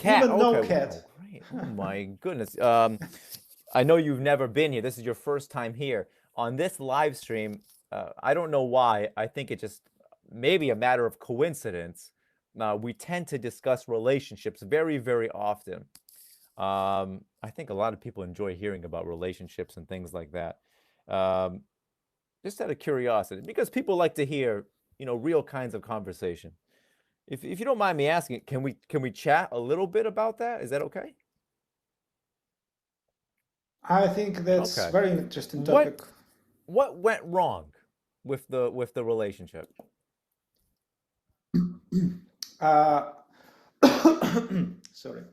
cat. even no Okay, cat. wow, great. Oh my goodness. I know you've never been here. This is your first time here on this live stream. I don't know why. I think it just maybe a matter of coincidence. We tend to discuss relationships very, very often. I think a lot of people enjoy hearing about relationships and things like that. Um, just out of curiosity, because people like to hear, real kinds of conversation. If you don't mind me asking, can we chat a little bit about that? Is that okay? I think that's Okay. very interesting What topic. what went wrong with the relationship? Uh, sorry.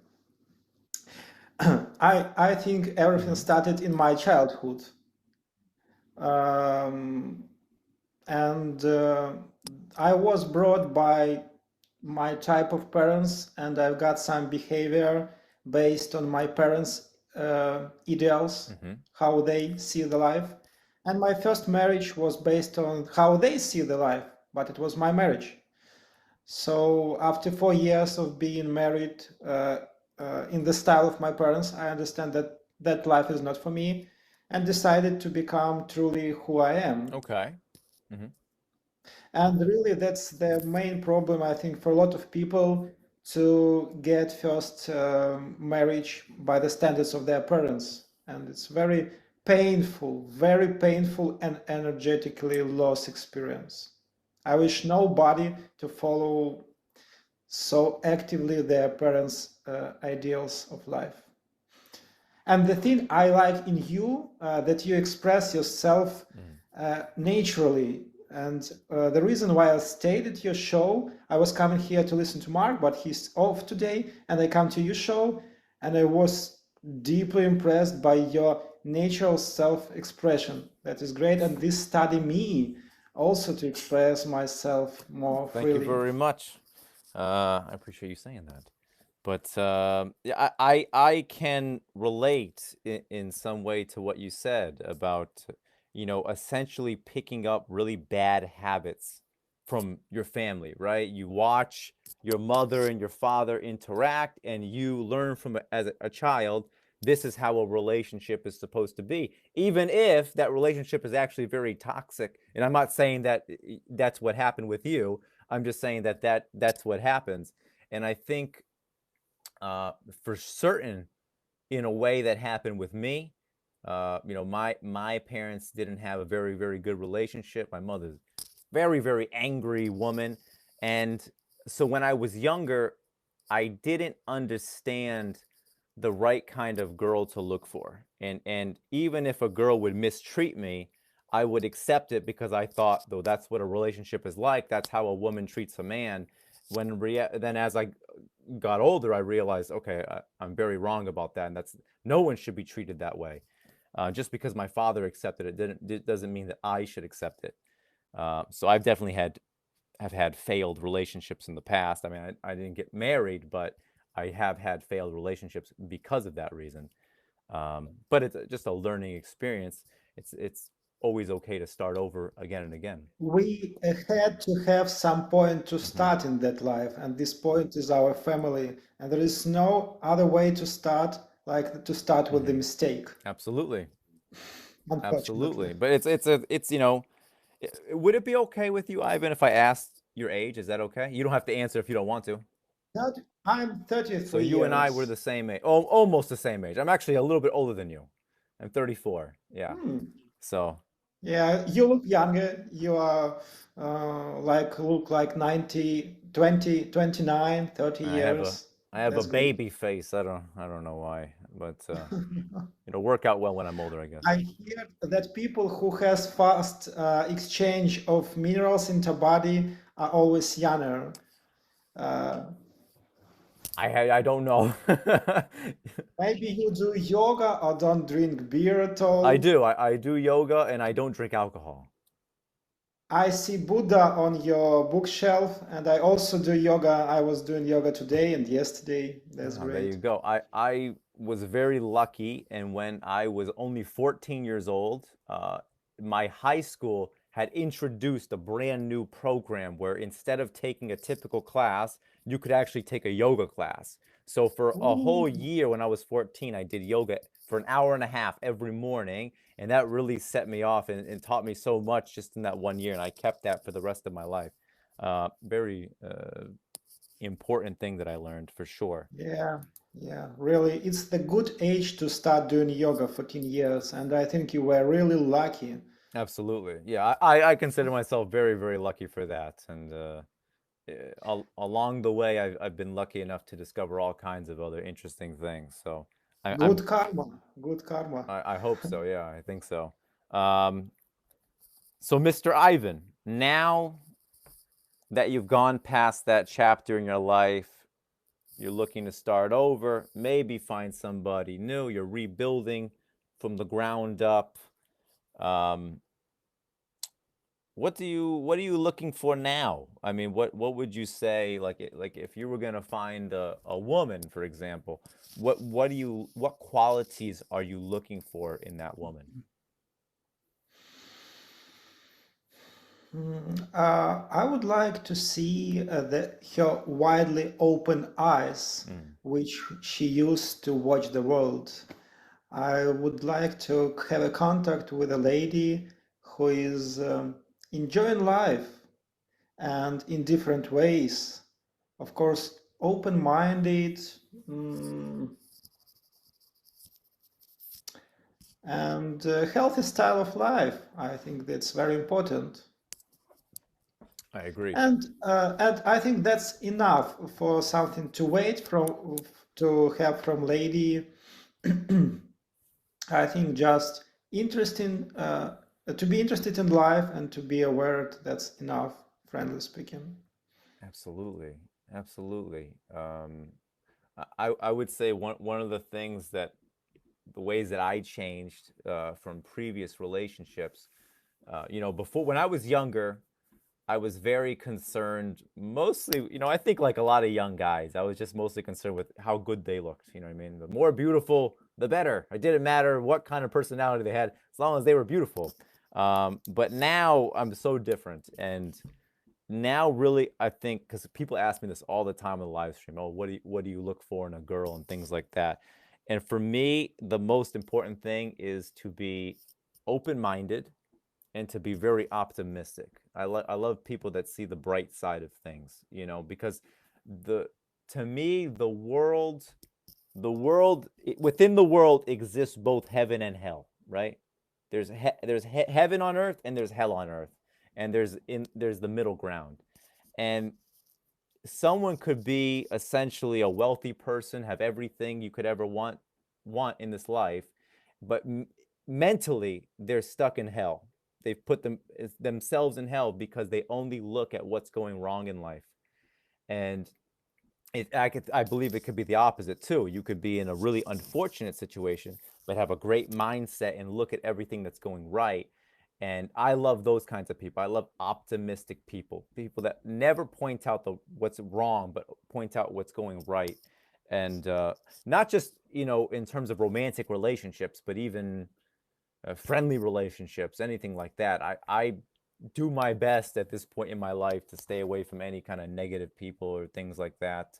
I think everything Hmm. started in my childhood. Um, and I was brought by my type of parents, and I've got some behavior based on my parents' ideals, Hmm. how they see the life. And my first marriage was based on how they see the life, but it was my marriage. So after 4 years of being married in the style of my parents, I understand that that life is not for me, and decided to become truly who I am. Okay. Hmm. And really, that's the main problem, I think, for a lot of people to get first marriage by the standards of their parents. And it's very painful and energetically lost experience. I wish nobody to follow so actively their parents' ideals of life. And the thing I like in you, that you express yourself Hmm. naturally. And the reason why I stayed at your show, I was coming here to listen to Mark, but he's off today, and I come to your show, and I was deeply impressed by your natural self-expression. That is great, and this study me also to express myself more Thank you freely. very much. I appreciate you saying that. But yeah, I can relate in some way to what you said about, essentially picking up really bad habits from your family, right? You watch your mother and your father interact, and you learn from as a child, this is how a relationship is supposed to be, even if that relationship is actually very toxic. And I'm not saying that that's what happened with you. I'm just saying that's what happens. And I think for certain, in a way that happened with me. My parents didn't have a very, very good relationship. My mother's very, very angry woman, and so when I was younger, I didn't understand the right kind of girl to look for, and even if a girl would mistreat me, I would accept it because I thought, though, that's what a relationship is like. That's how a woman treats a man. Then as I got older, I realized, okay, I'm very wrong about that, and that's no one should be treated that way. Just because my father accepted it doesn't mean that I should accept it. So I've definitely have had failed relationships in the past. I mean, I didn't get married, but I have had failed relationships because of that reason. But it's just a learning experience. It's always okay to start over again and again. We had to have some point to Hmm. start in that life, and this point is our family. And there is no other way to start like to start with the Hmm. mistake, Absolutely, unfortunately. absolutely. But it's. Would it be okay with you, Ivan, if I asked your age? Is that okay? You don't have to answer if you don't want to. I'm So 33 you and I were years. the same age, oh, almost the same age. I'm actually a little bit older than you. I'm 34. Yeah. Hmm. So Yeah, you look younger. You are look like 90, 20, 29, 30 I have a years. I have a That's great. baby face. I don't know why, but it'll work out well when I'm older, I guess. I hear that people who has fast exchange of minerals into body are always younger. Uh, I don't know. Maybe you do yoga or don't drink beer at I all. do. I do yoga and I don't drink alcohol. I see Buddha on your bookshelf, and I also do yoga. I was doing yoga today and yesterday. That's There you great. go. I was very lucky, and when I was only 14 years old, my high school had introduced a brand new program where instead of taking a typical class, you could actually take a yoga class. So for a whole Ooh, year when I was 14, I did yoga for an hour and a half every morning, and that really set me off and taught me so much just in that one year, and I kept that for the rest of my life. Very important thing that I learned for sure. yeah, yeah, really. It's the good age to start doing yoga, 14 years, and I think you were really lucky. Absolutely. Yeah, I consider myself very, very lucky for that. And along the way, I've been lucky enough to discover all kinds of other interesting things. So I'm Good karma, good karma. I hope so. Yeah, I think so. Um, so Mr. Ivan, now that you've gone past that chapter in your life, you're looking to start over, maybe find somebody new. You're rebuilding from the ground up. Um, what are you looking for now? I mean, what would you say like if you were gonna find a woman, for example, what qualities are you looking for in that woman? I would like to see her widely open eyes, Mm, which she used to watch the world. I would like to have a contact with a lady who is enjoying life and in different ways. Of course, open-minded, mm, and a healthy style of life. I think that's very important. I agree. And I think that's enough for something to wait from to have from lady. I think just interesting to be interested in life and to be aware that's enough, friendly speaking. Absolutely. Absolutely. I would say one of the things that the ways that I changed from previous relationships, before when I was younger, I was very concerned, mostly, I think like a lot of young guys, I was just mostly concerned with how good they looked. You know what I mean? The more beautiful, the better. It didn't matter what kind of personality they had, as long as they were beautiful. But now I'm so different. And now, really, I think because people ask me this all the time on the live stream, oh, what do you look for in a girl and things like that. And for me, the most important thing is to be open-minded and to be very optimistic. I love people that see the bright side of things, because the to me within the world exists both heaven and hell, right? There's heaven on earth and there's hell on earth, and there's the middle ground. And someone could be essentially a wealthy person, have everything you could ever want in this life, but mentally they're stuck in hell. They've put themselves in hell because they only look at what's going wrong in life. And I believe it could be the opposite too. You could be in a really unfortunate situation, but have a great mindset and look at everything that's going right. And I love those kinds of people. I love optimistic people, people that never point out what's wrong, but point out what's going right. And not just in terms of romantic relationships, but even friendly relationships, anything like that. I do my best at this point in my life to stay away from any kind of negative people or things like that.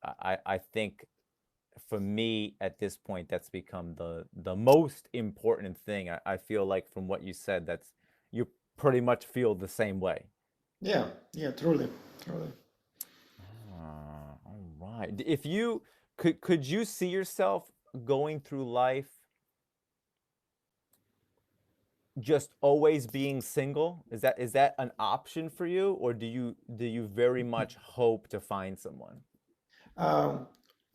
I think for me at this point, that's become the most important thing. I feel like from what you said, that's you pretty much feel the same way. Yeah, yeah, truly, truly. All right. If you could you see yourself going through life just always being single? Is that an option for you, or do you very much hope to find someone? Um,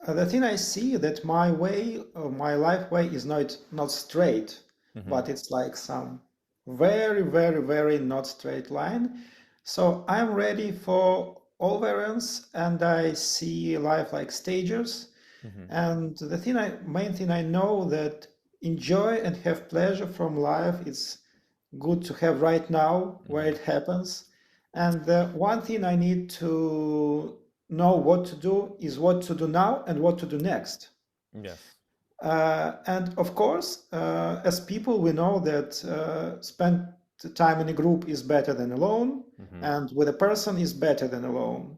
the thing I see that my way, my life way is not straight, Hmm. but it's like some very, very, very not straight line. So I'm ready for all variants, and I see life like stages. Hmm. And the main thing I know that enjoy and have pleasure from life is good to have right now where Hmm. it happens. And the one thing I need to know what to do is what to do now and what to do next. Yes. And of course, as people, we know that spend time in a group is better than alone, Hmm. and with a person is better than alone.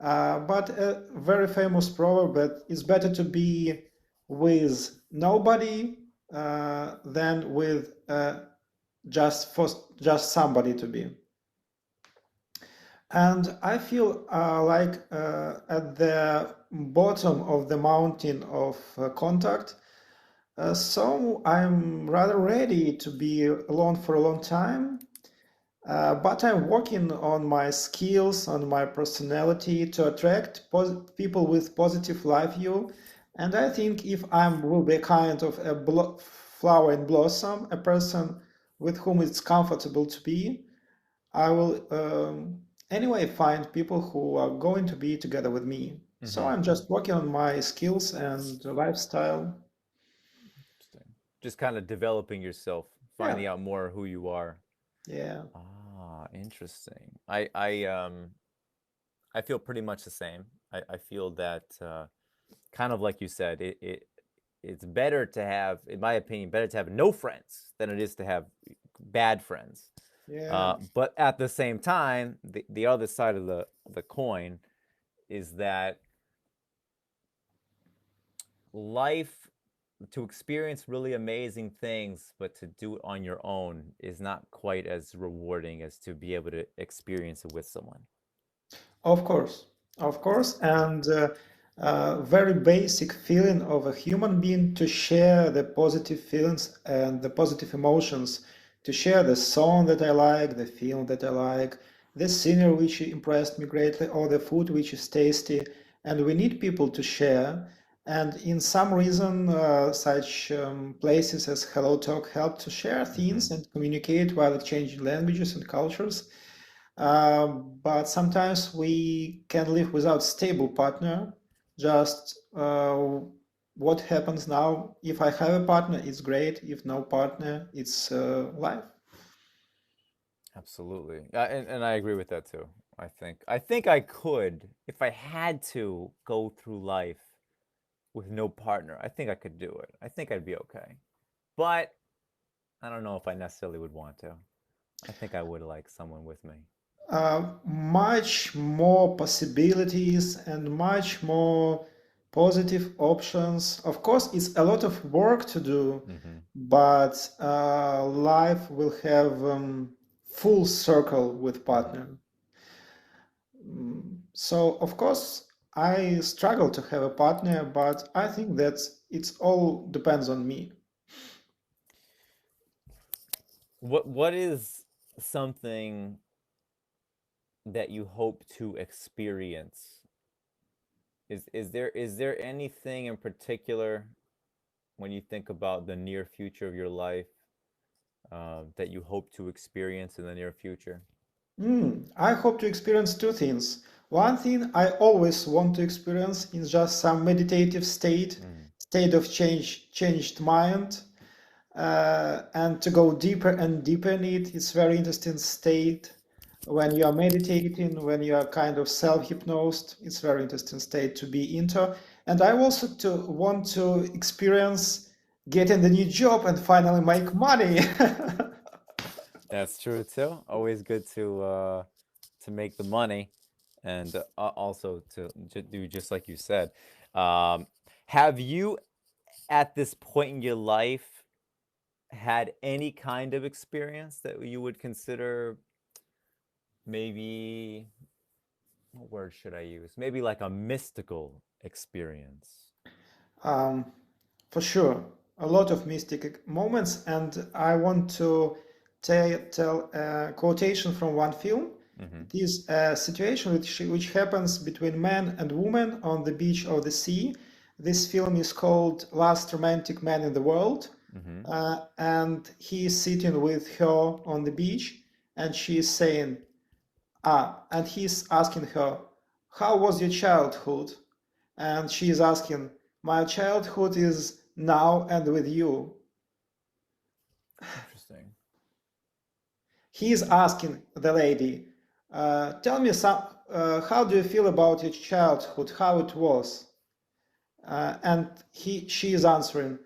But a very famous proverb that it's better to be with nobody than with just somebody to be. And I feel like at the bottom of the mountain of contact, so I'm rather ready to be alone for a long time. But I'm working on my skills, on my personality to attract people with positive life view. And I think if I will be kind of a flower in blossom, a person with whom it's comfortable to be, I will anyway find people who are going to be together with me. So Hmm. I'm just working on my skills and lifestyle. Interesting. Just kind of developing yourself, Yeah, finding out more who you are. yeah, Ah, interesting. I feel pretty much the same. I feel that kind of like you said, it's better to have, in my opinion, better to have no friends than it is to have bad friends. yeah. But at the same time, the other side of the coin is that life, to experience really amazing things, but to do it on your own is not quite as rewarding as to be able to experience it with someone. Of course, and very basic feeling of a human being to share the positive feelings and the positive emotions, to share the song that I like, the film that I like, the scenery which impressed me greatly, or the food which is tasty, and we need people to share. And in some reason, such places as Hello Talk help to share Hmm. things and communicate while exchanging languages and cultures. But sometimes we can live without stable partner. Just what happens now? If I have a partner, it's great. If no partner, it's life. Absolutely. And I agree with that too. I think I could, if I had to go through life with no partner, I think I could do it. I think I'd be okay. But I don't know if I necessarily would want to. I think I would like someone with me. Much more possibilities and much more positive options. Of course, it's a lot of work to do, Hmm. but life will have full circle with Hmm. partner. So, of course, I struggle to have a partner, but I think that it's all depends on me. What is something that you hope to experience? Is there anything in particular when you think about the near future of your life that you hope to experience in the near future? I hope to experience two things. One thing I always want to experience is just some meditative Mm. state of changed mind, and to go deeper and deeper in it. It's very interesting state when you are meditating, when you are kind of self-hypnosed. It's very interesting state to be into. And I also to want to experience getting the new job and finally make money. That's true too. Always good to make the money, and also to do just like you said. Um, have you, at this point in your life, had any kind of experience that you would consider maybe, what word should I use? Maybe like a mystical experience. Um, for sure, a lot of mystic moments, and I want to tell a quotation from one film. Mm-hmm. It is a situation which happens between man and woman on the beach of the sea. This film is called Last Romantic Man in the World, Mm-hmm. and he is sitting with her on the beach, and she is saying, and he's asking her, "How was your childhood?" And she is asking, "My childhood is now and with you." Interesting. He is asking the lady, "Tell me how do you feel about your childhood, how it was?" And she is answering,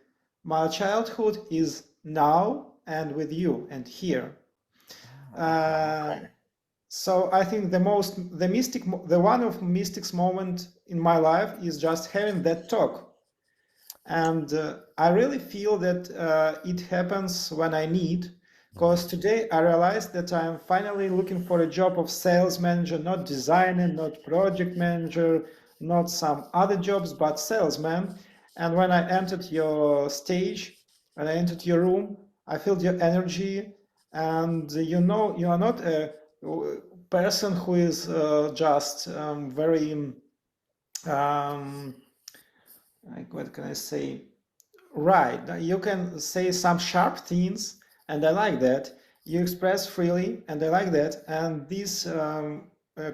"My childhood is now and with you and here." Oh, okay. Uh, So I think the one of mystic's moment in my life is just having that talk. And I really feel that it happens when I need, because today I realized that I'm finally looking for a job of sales manager, not designer, not project manager, not some other jobs, but salesman. And when I entered your stage, when I entered your room, I felt your energy, and you are not a person who is just very like, what can I say? Right. You can say some sharp things, and I like that. You express freely, and I like that. And this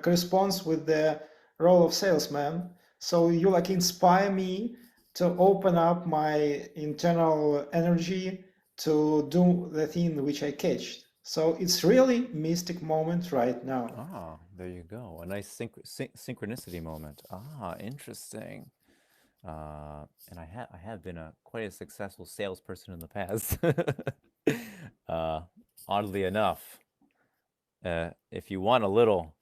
corresponds with the role of salesman. So you like inspire me to open up my internal energy to do the thing which I catch. So it's really mystic moment right now. Ah, there you go. A nice synchronicity moment. Ah, interesting. And I have been a quite a successful salesperson in the past. uh, Oddly enough, if you want a little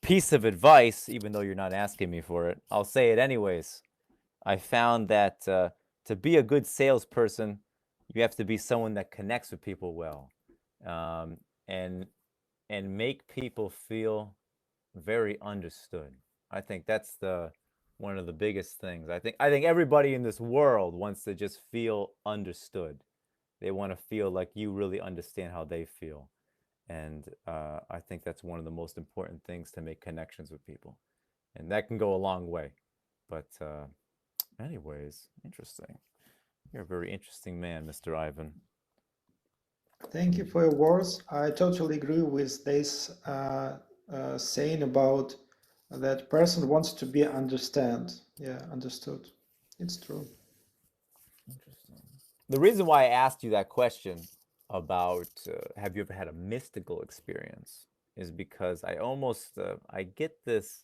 piece of advice, even though you're not asking me for it, I'll say it anyways. I found that to be a good salesperson, you have to be someone that connects with people well, um, and make people feel very understood. I think that's the one of the biggest things. I think everybody in this world wants to just feel understood. They want to feel like you really understand how they feel. And I think that's one of the most important things to make connections with people. And that can go a long way. But anyways, interesting. You're a very interesting man, Mr. Ivan. Thank you for your words. I totally agree with this saying about that person wants to be understood. It's true. Interesting. The reason why I asked you that question about have you ever had a mystical experience is because I get this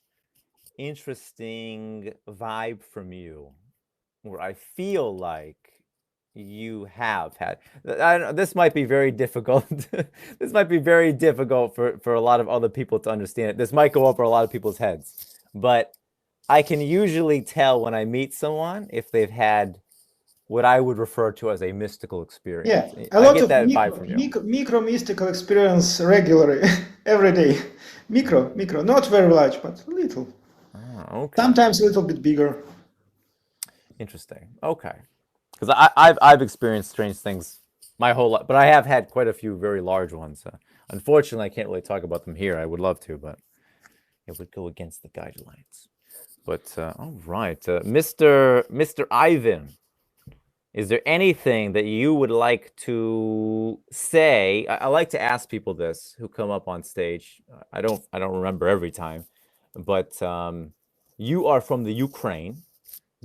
interesting vibe from you where I feel like you have had. This might be very difficult. This might be very difficult for a lot of other people to understand it. This might go over a lot of people's heads, but I can usually tell when I meet someone if they've had what I would refer to as a mystical Yeah, experience. a I lot get of that vibe from you. micro mystical experience regularly, every day. Micro, not very large, but a little. Ah, okay. Sometimes a little bit bigger. Interesting. Okay. Because I've experienced strange things my whole life, but I have had quite a few very large ones. Unfortunately, I can't really talk about them here. I would love to, but it would go against the guidelines. But all right, Mr. Ivan, is there anything that you would like to say? I like to ask people this who come up on stage. I don't remember every time, but you are from the Ukraine.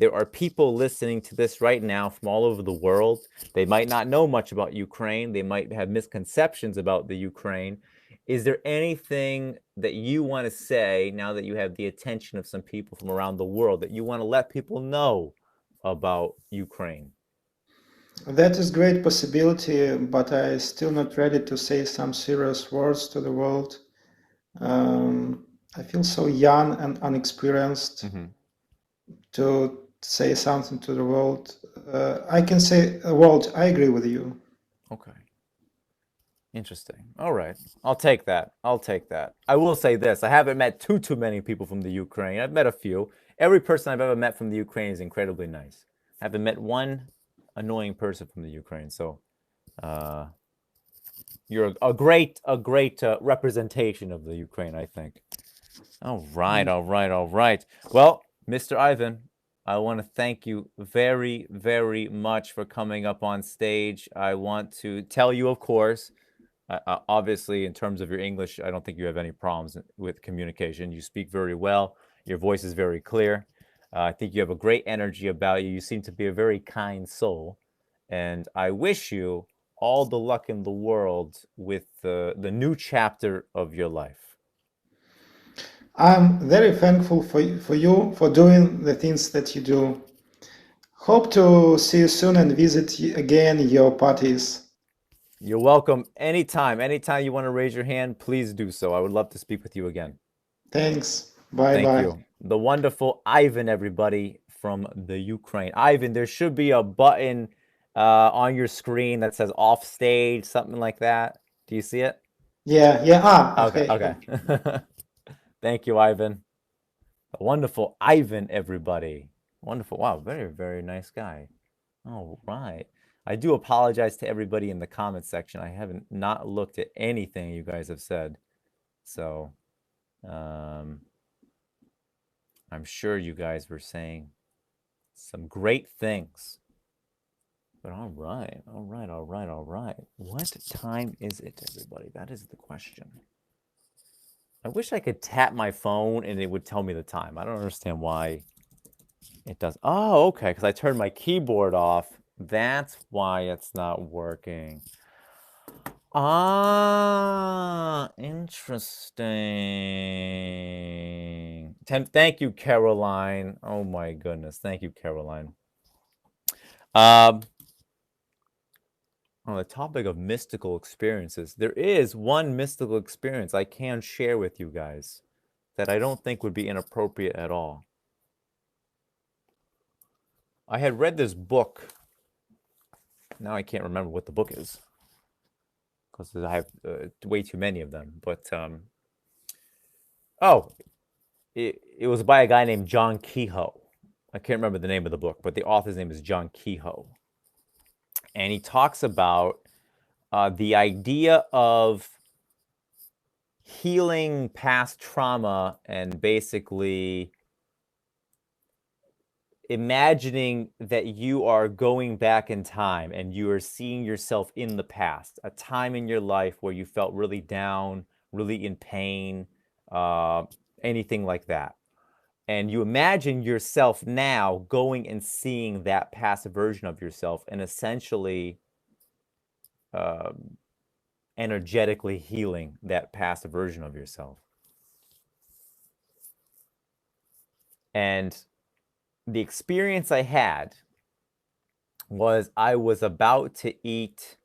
There are people listening to this right now from all over the world. They might not know much about Ukraine. They might have misconceptions about the Ukraine. Is there anything that you want to say now that you have the attention of some people from around the world that you want to let people know about Ukraine? That is great possibility, but I still not ready to say some serious words to the world. I feel so young and unexperienced to say something to the world. I can say, world, I agree with you. Okay. Interesting. All right. I'll take that. I'll take that. I will say this. I haven't met too many people from the Ukraine. I've met a few. Every person I've ever met from the Ukraine is incredibly nice. I haven't met one annoying person from the Ukraine. So, uh, you're a great representation of the Ukraine, I think. All right, all right, all right. Well, Mr. Ivan, I want to thank you very, very much for coming up on stage. I want to tell you, of course, obviously, in terms of your English, I don't think you have any problems with communication. You speak very well. Your voice is very clear. I think you have a great energy about you. You seem to be a very kind soul. And I wish you all the luck in the world with the new chapter of your life. I'm very thankful for you for doing the things that you do. Hope to see you soon and visit again your parties. You're welcome anytime. Anytime you want to raise your hand, please do so. I would love to speak with you again. Thanks. Bye Thank bye. you. The wonderful Ivan, everybody, from the Ukraine. Ivan, there should be a button on your screen that says off stage, something like that. Do you see it? Yeah, yeah. Okay, Okay. okay. Thank you, Ivan. The wonderful Ivan, everybody. Wonderful. Wow, very, very nice guy. All right. I do apologize to everybody in the comment section. I haven't not looked at anything you guys have said. So, um, I'm sure you guys were saying some great things. But all right, all right, all right, all right. What time is it, everybody? That is the question. I wish I could tap my phone and it would tell me the time. I don't understand why it does. Oh, okay, because I turned my keyboard off. That's why it's not working. Ah, interesting. Thank you, Caroline. Oh my goodness. Thank you, Caroline. On the topic of mystical experiences, there is one mystical experience I can share with you guys that I don't think would be inappropriate at all. I had read this book. Now I can't remember what the book is because I have way too many of them. But oh, it was by a guy named John Kehoe. I can't remember the name of the book, but the author's name is John Kehoe. And he talks about the idea of healing past trauma and basically imagining that you are going back in time and you are seeing yourself in the past, a time in your life where you felt really down, really in pain, anything like that. And you imagine yourself now going and seeing that past version of yourself and essentially energetically healing that past version of yourself. And the experience I had was I was about to eat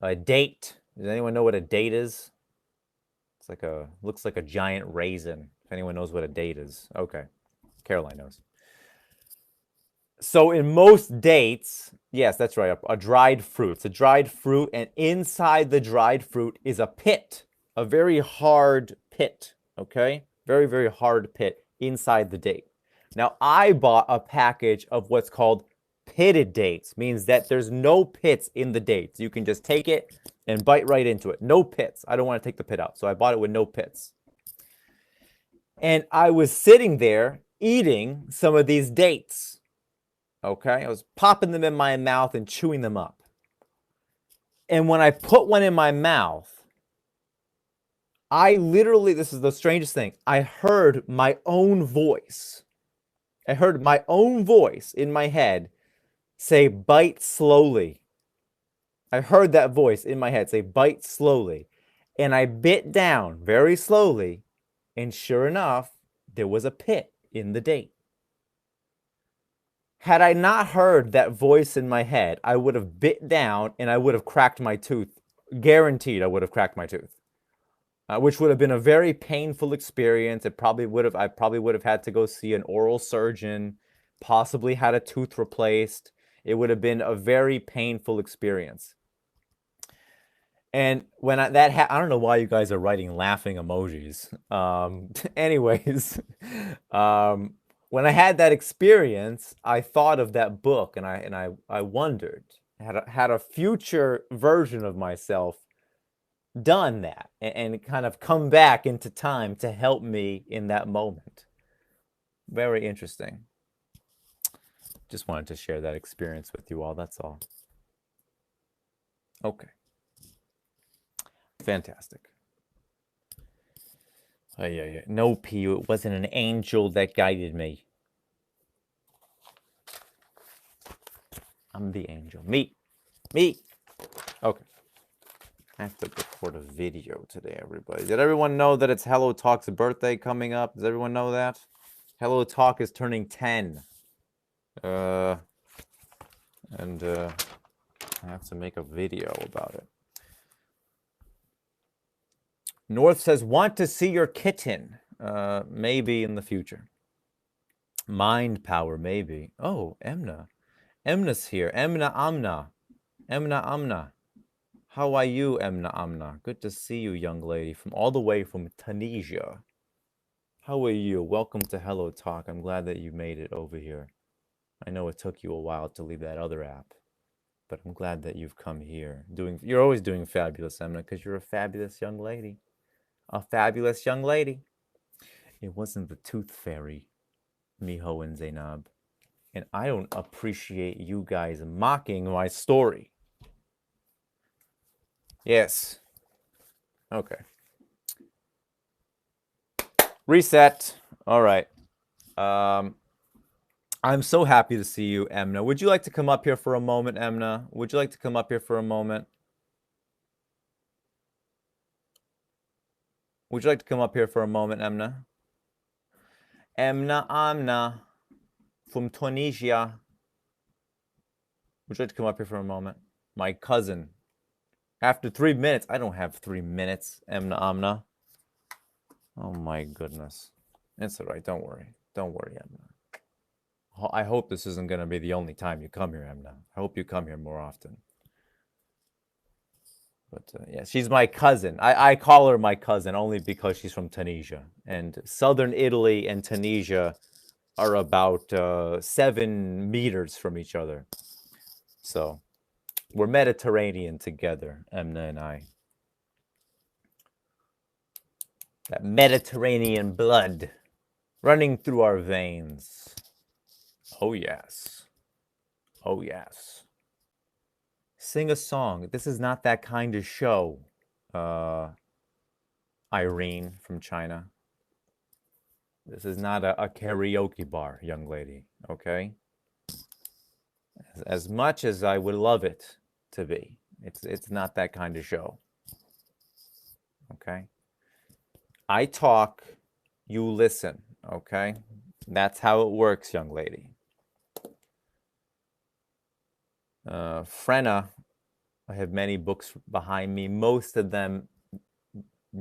a date. Does anyone know what a date is? It's like looks like a giant raisin. If anyone knows what a date is. Okay. Caroline knows. So in most dates, yes, that's right, a dried fruit. It's a dried fruit, and inside the dried fruit is a pit, a very hard pit, okay? Very, very hard pit inside the date. Now, I bought a package of what's called pitted dates, means that there's no pits in the dates. You can just take it and bite right into it. No pits. I don't want to take the pit out, so I bought it with no pits. And I was sitting there eating some of these dates. Okay, I was popping them in my mouth and chewing them up. And when I put one in my mouth, I literally, this is the strangest thing, I heard my own voice. I heard my own voice in my head say, bite slowly. I heard that voice in my head say, bite slowly. And I bit down very slowly. And sure enough, there was a pit in the date. Had I not heard that voice in my head, I would have bit down and I would have cracked my tooth. Guaranteed, I would have cracked my tooth, which would have been a very painful experience. I probably would have had to go see an oral surgeon, possibly had a tooth replaced. It would have been a very painful experience. And when I don't know why you guys are writing laughing emojis. Anyways, when I had that experience, I thought of that book, and I wondered, had a future version of myself done that and kind of come back into time to help me in that moment. Very interesting. Just wanted to share that experience with you all. That's all. Okay. Fantastic. Yeah. No, P, it wasn't an angel that guided me. I'm the angel. Me. Okay. I have to record a video today, everybody. Did everyone know that it's Hello Talk's birthday coming up? Does everyone know that? Hello Talk is turning 10. I have to make a video about it. North says, want to see your kitten. Maybe in the future. Mind power, maybe. Oh, Emna. Emna's here. Emna Amna. Emna Amna. How are you, Emna Amna? Good to see you, young lady, from all the way from Tunisia. How are you? Welcome to Hello Talk. I'm glad that you made it over here. I know it took you a while to leave that other app, but I'm glad that you've come here. You're always doing fabulous, Emna, because you're a fabulous young lady. A fabulous young lady. It wasn't the tooth fairy, Miho and Zainab. And I don't appreciate you guys mocking my story. Yes. Okay. Reset. All right. I'm so happy to see you, Emna. Would you like to come up here for a moment, Emna? Would you like to come up here for a moment? Would you like to come up here for a moment, Emna? Emna Amna from Tunisia. Would you like to come up here for a moment? My cousin. After 3 minutes. I don't have 3 minutes, Emna Amna. Oh my goodness. It's all right. Don't worry. Don't worry, Emna. I hope this isn't going to be the only time you come here, Emna. I hope you come here more often. But yeah, she's my cousin. I call her my cousin only because she's from Tunisia. And southern Italy and Tunisia are about 7 meters from each other. So we're Mediterranean together, Emna and I. That Mediterranean blood running through our veins. Oh, yes. Oh, yes. Sing a song. This is not that kind of show. Irene from China. This is not a karaoke bar, young lady, okay? As much as I would love it to be, it's not that kind of show, okay? I talk, you listen, okay? That's how it works, young lady. Frenna, I have many books behind me. Most of them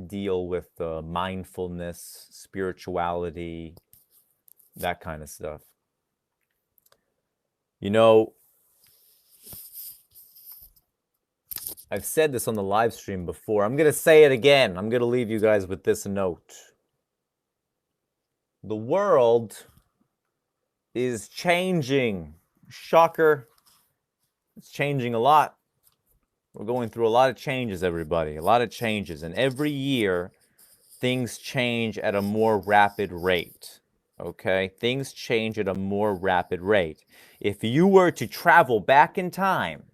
deal with mindfulness, spirituality, that kind of stuff. You know, I've said this on the live stream before. I'm going to say it again. I'm going to leave you guys with this note. The world is changing. Shocker. It's changing a lot. We're going through a lot of changes, everybody. A lot of changes. And every year, things change at a more rapid rate. Okay? Things change at a more rapid rate. If you were to travel back in time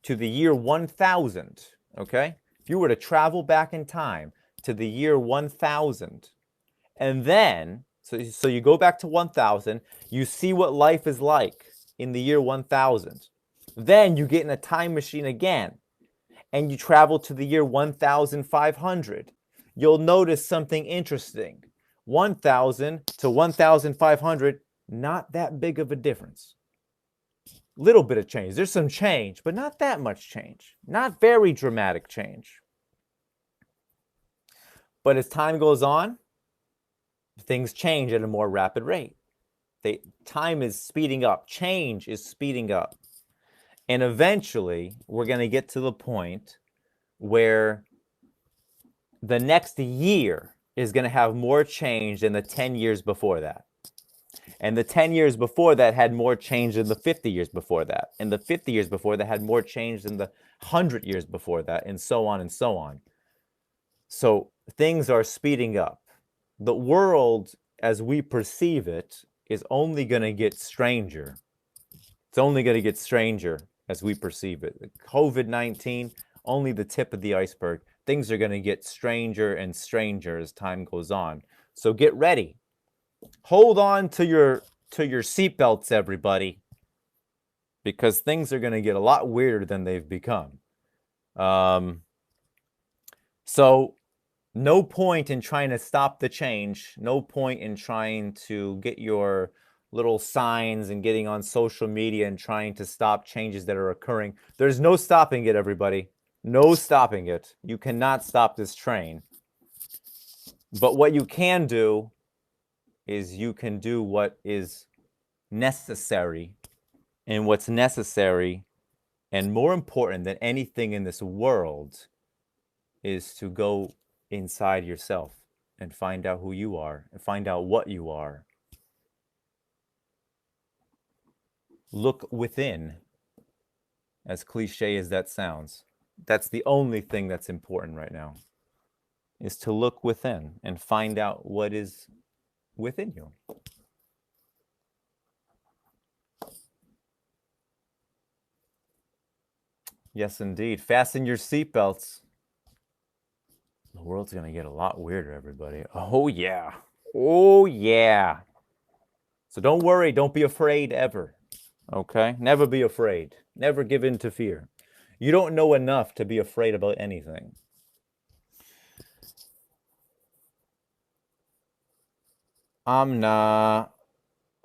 to the year 1000, okay? If you were to travel back in time to the year 1000, and then, so you go back to 1000, you see what life is like in the year 1000. Then you get in a time machine again, and you travel to the year 1500. You'll notice something interesting. 1000 to 1500, not that big of a difference. Little bit of change. There's some change, but not that much change. Not very dramatic change. But as time goes on, things change at a more rapid rate. Time is speeding up. Change is speeding up. And eventually, we're going to get to the point where the next year is going to have more change than the 10 years before that. And the 10 years before that had more change than the 50 years before that. And the 50 years before that had more change than the 100 years before that, and so on and so on. So things are speeding up. The world, as we perceive it, is only going to get stranger. It's only going to get stranger as we perceive it. COVID-19, only the tip of the iceberg. Things are going to get stranger and stranger as time goes on. So get ready. Hold on to your seatbelts, everybody, because things are going to get a lot weirder than they've become. So no point in trying to stop the change. No point in trying to get your little signs and getting on social media and trying to stop changes that are occurring. There's no stopping it, everybody. No stopping it. You cannot stop this train. But what you can do is you can do what is necessary. And what's necessary and more important than anything in this world is to go inside yourself and find out who you are and find out what you are. Look within, as cliche as that sounds. That's the only thing that's important right now, is to look within and find out what is within you. Yes, indeed. Fasten your seatbelts. The world's going to get a lot weirder, everybody. Oh, yeah. Oh, yeah. So don't worry. Don't be afraid ever. Okay? Never be afraid. Never give in to fear. You don't know enough to be afraid about anything. Amna,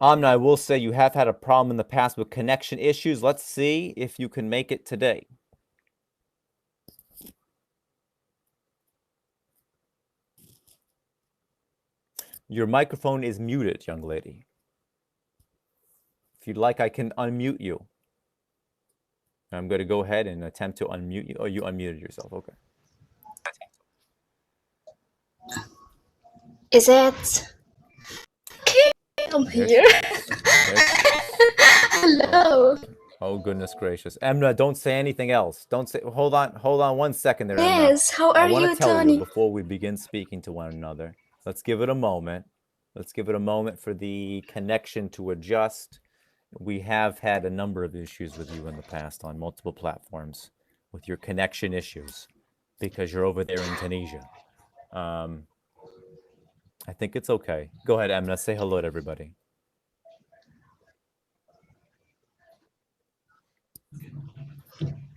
I will say you have had a problem in the past with connection issues. Let's see if you can make it today. Your microphone is muted, young lady. If you'd like, I can unmute you. I'm going to go ahead and attempt to unmute you. Oh, you unmuted yourself. Okay. Is it? Okay, I'm here. Hello. Oh, goodness gracious. Emna, don't say anything else. Don't say, hold on 1 second there, Emna. Yes, how are I want you, to tell Tony? you before we begin speaking to one another. Let's give it a moment. Let's give it a moment for the connection to adjust. We have had a number of issues with you in the past on multiple platforms with your connection issues because you're over there in Tunisia. I think it's okay. Go ahead, Emna. Say hello to everybody.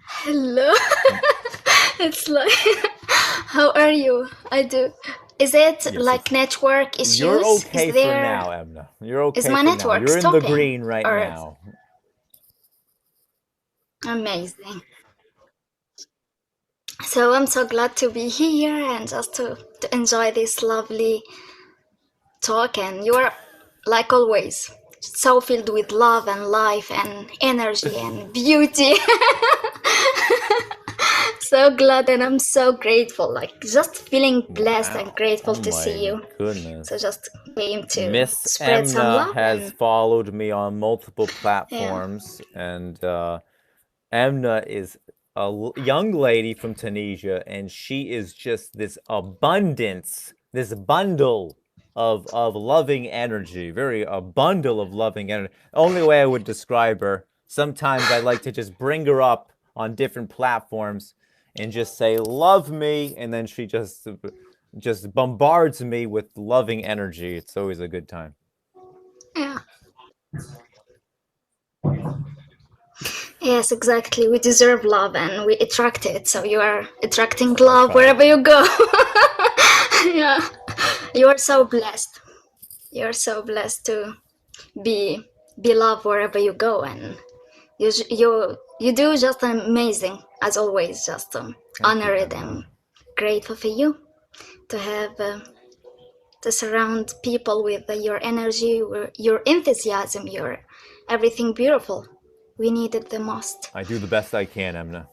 Hello. It's like, how are you? I do. Is it Yes, like network issues? You're okay Is there... for now, Emna. You're okay Is my for now. network You're in stopping? the green right Or... now. Amazing. So I'm so glad to be here and just to enjoy this lovely talk. And you are, like always, so filled with love and life and energy and beauty. So glad, and I'm so grateful, like just feeling blessed and grateful to see you. Goodness. So just came to Miss spread some Emna love. has And followed me on multiple platforms, and Emna is a young lady from Tunisia, and she is just this abundance, this bundle of loving energy, a bundle of loving energy. Only way I would describe her. Sometimes I like to just bring her up on different platforms and just say, love me, and then she just bombards me with loving energy. It's always a good time. yeah. Yes, exactly. We deserve love and we attract it. So you are attracting love wherever you go. Yeah. You are so blessed. You're so blessed to be loved wherever you go, and you do just amazing as always. Just honor it. I'm grateful for you to have to surround people with your energy, your enthusiasm, your everything beautiful. We need it the most. I do the best I can, Emna.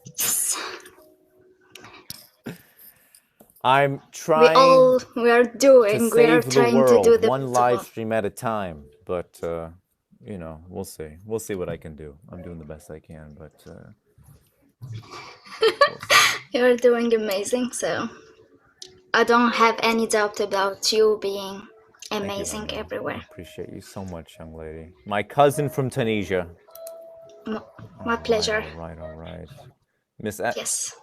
I'm trying. We are trying to do the one live stream at a time, but you know, we'll see. We'll see what I can do. I'm doing the best I can, but you're doing amazing. So I don't have any doubt about you being amazing everywhere. I appreciate you so much, young lady. My cousin from Tunisia. My pleasure. All right. Yes.